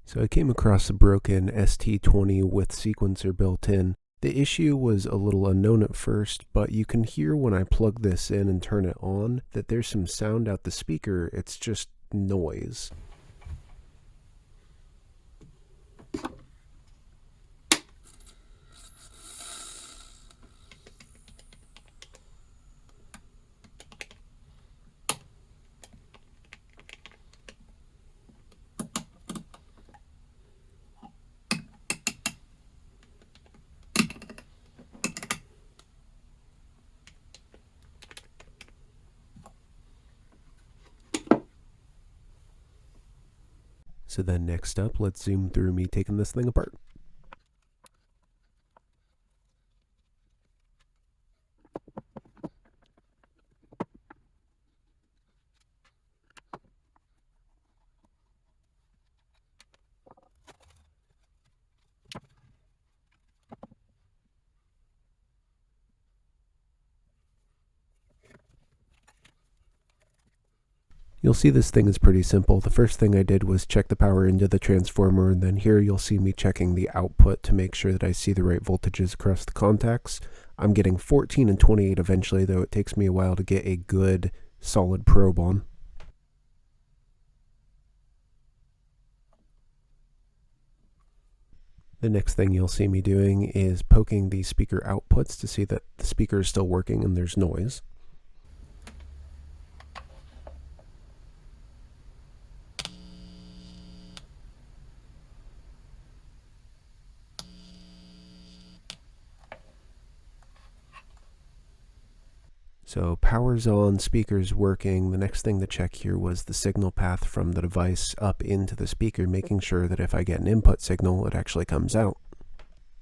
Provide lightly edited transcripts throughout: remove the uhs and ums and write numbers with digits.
So I came across a broken ST-20 with sequencer built in. The issue was a little unknown at first, but you can hear when I plug this in and turn it on that there's some sound out the speaker. It's just noise. So then next up, let's zoom through me taking this thing apart. You'll see this thing is pretty simple. The first thing I did was check the power into the transformer, and then here you'll see me checking the output to make sure that I see the right voltages across the contacts. I'm getting 14 and 28 eventually, though it takes me a while to get a good solid probe on. The next thing you'll see me doing is poking the speaker outputs to see that the speaker is still working and there's noise. So power's on, speaker's working. The next thing to check here was the signal path from the device up into the speaker, making sure that if I get an input signal, it actually comes out.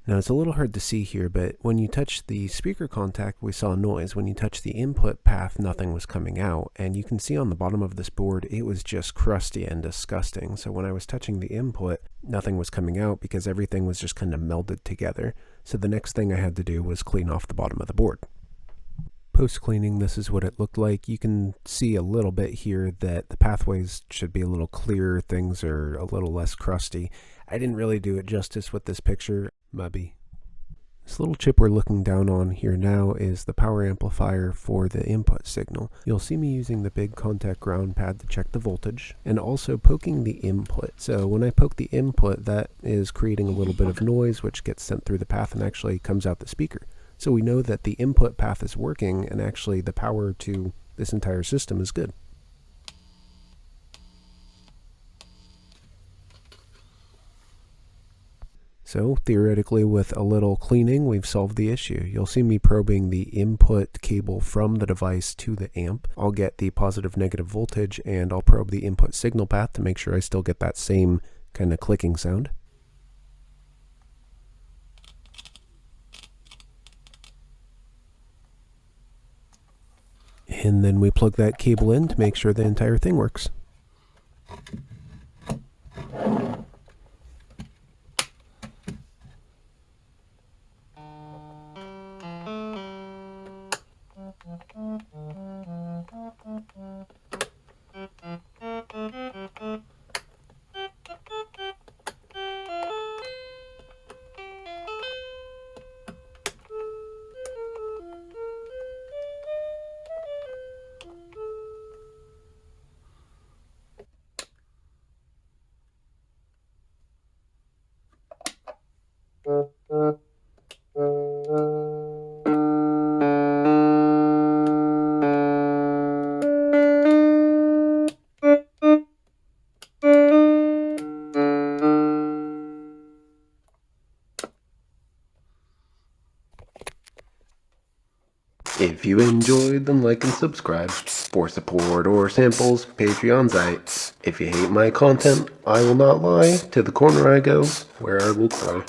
Now it's a little hard to see here, but when you touch the speaker contact, we saw noise. When you touch the input path, nothing was coming out. And you can see on the bottom of this board, it was just crusty and disgusting. So when I was touching the input, nothing was coming out because everything was just kind of melded together. So the next thing I had to do was clean off the bottom of the board. Post-cleaning, this is what it looked like. You can see a little bit here that the pathways should be a little clearer. Things are a little less crusty. I didn't really do it justice with this picture. Maybe. This little chip we're looking down on here now is the power amplifier for the input signal. You'll see me using the big contact ground pad to check the voltage and also poking the input. So when I poke the input, that is creating a little bit of noise which gets sent through the path and actually comes out the speaker. So we know that the input path is working and actually the power to this entire system is good. So theoretically, with a little cleaning, we've solved the issue. You'll see me probing the input cable from the device to the amp. I'll get the positive negative voltage and I'll probe the input signal path to make sure I still get that same kind of clicking sound. And then we plug that cable in to make sure the entire thing works. If you enjoyed, then like and subscribe. For support or samples, Patreon's out. If you hate my content, I will not lie. To the corner I go, where I will cry.